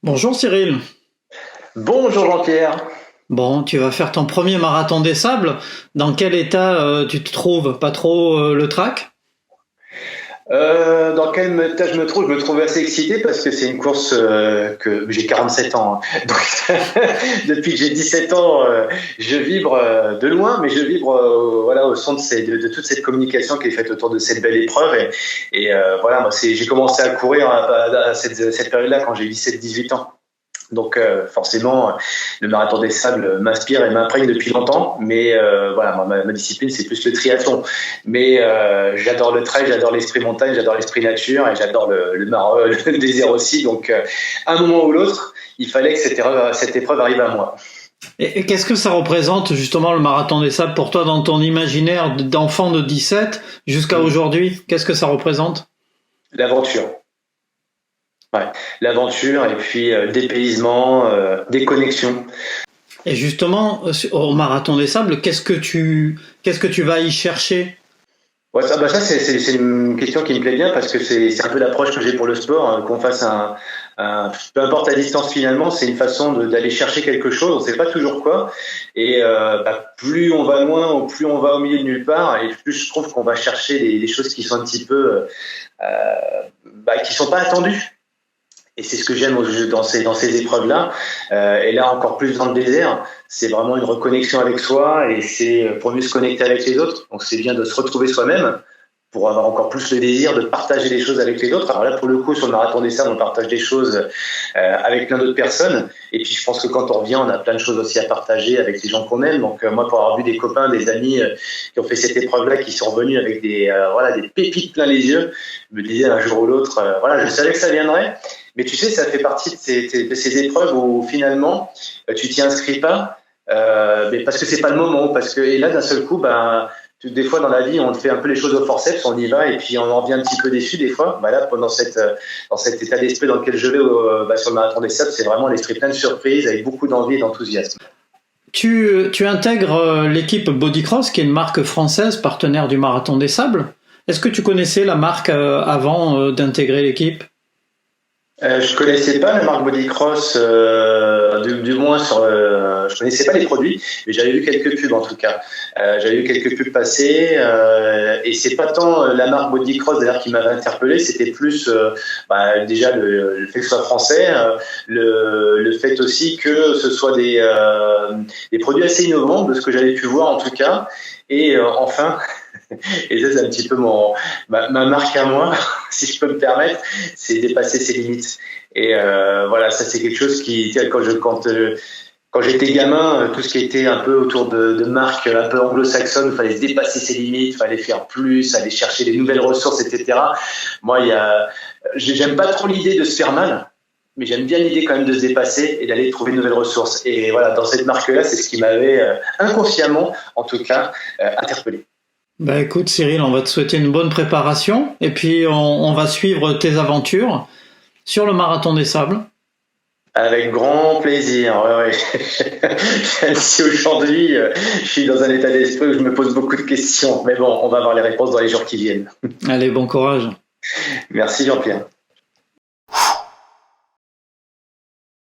Bonjour Cyril. Bonjour Jean-Pierre. Bon, tu vas faire ton premier marathon des sables. Dans quel état tu te trouves? Pas trop le trac? Dans quel état je me trouve? Je me trouve assez excité parce que c'est une course que j'ai 47 ans, hein. Donc, depuis que j'ai 17 ans, je vibre de loin, mais je vibre voilà, au son de toute cette communication qui est faite autour de cette belle épreuve. Voilà, moi, j'ai commencé à courir à cette période-là quand j'ai 17-18 ans. Donc forcément, le marathon des sables m'inspire et m'imprègne depuis longtemps. Mais voilà, ma discipline, c'est plus le triathlon. Mais j'adore le trail, j'adore l'esprit montagne, j'adore l'esprit nature et j'adore le désert aussi. Donc à un moment ou l'autre, il fallait que cette épreuve arrive à moi. Et qu'est-ce que ça représente justement le marathon des sables pour toi dans ton imaginaire d'enfant de 17 jusqu'à aujourd'hui? Qu'est-ce que ça représente? L'aventure. Ouais, l'aventure et puis dépaysement, déconnexion. Et justement, au marathon des sables, qu'est-ce que tu vas y chercher? Ouais, ça c'est une question qui me plaît bien parce que c'est un peu l'approche que j'ai pour le sport, qu'on fasse peu importe la distance finalement, c'est une façon d'aller chercher quelque chose, on sait pas toujours quoi, et plus on va loin, ou plus on va au milieu de nulle part, et plus je trouve qu'on va chercher des choses qui sont un petit peu, qui sont pas attendues. Et c'est ce que j'aime dans ces épreuves-là. Et là, encore plus dans le désert, c'est vraiment une reconnexion avec soi et c'est pour mieux se connecter avec les autres. Donc, c'est bien de se retrouver soi-même pour avoir encore plus le désir de partager des choses avec les autres. Alors là, pour le coup, sur le marathon des sables, on partage des choses avec plein d'autres personnes. Et puis, je pense que quand on revient, on a plein de choses aussi à partager avec les gens qu'on aime. Donc, moi, pour avoir vu des copains, des amis qui ont fait cette épreuve-là, qui sont revenus avec des pépites plein les yeux, je me disais un jour ou l'autre, voilà, je savais que ça viendrait. Mais tu sais, ça fait partie de ces épreuves où finalement, tu t'y inscris pas, mais parce que c'est pas le moment. Et là, d'un seul coup, des fois dans la vie, on fait un peu les choses au forceps, on y va et puis on en revient un petit peu déçu des fois. Là, dans cet état d'esprit dans lequel je vais sur le marathon des sables, c'est vraiment l'esprit plein de surprises, avec beaucoup d'envie et d'enthousiasme. Tu intègres l'équipe Bodycross, qui est une marque française partenaire du marathon des sables. Est-ce que tu connaissais la marque avant d'intégrer l'équipe? Je connaissais pas la marque Bodycross, du moins je connaissais pas les produits, mais j'avais vu quelques pubs en tout cas. J'avais vu quelques pubs passer, et c'est pas tant la marque Bodycross d'ailleurs qui m'avait interpellé, c'était plus déjà le fait que ce soit français, le fait aussi que ce soit des produits assez innovants de ce que j'avais pu voir en tout cas, et enfin. Et ça, c'est un petit peu ma marque à moi, si je peux me permettre, c'est dépasser ses limites. Et voilà, ça c'est quelque chose qui, quand j'étais gamin, tout ce qui était un peu autour de marques un peu anglo-saxonnes, il fallait se dépasser ses limites, il fallait faire plus, aller chercher des nouvelles ressources, etc. Moi, j'aime pas trop l'idée de se faire mal, mais j'aime bien l'idée quand même de se dépasser et d'aller trouver de nouvelles ressources. Et voilà, dans cette marque-là, c'est ce qui m'avait inconsciemment, en tout cas, interpellé. Bah écoute Cyril, on va te souhaiter une bonne préparation et puis on va suivre tes aventures sur le marathon des sables. Avec grand plaisir. Ouais, ouais. Même si aujourd'hui, je suis dans un état d'esprit où je me pose beaucoup de questions. Mais bon, on va avoir les réponses dans les jours qui viennent. Allez, bon courage. Merci Jean-Pierre.